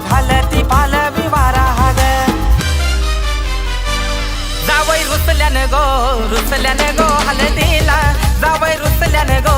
झालं ती पालवी वारा हाग जावई रुसल्यानं गो हलदीला जावई रुसल्यानं गो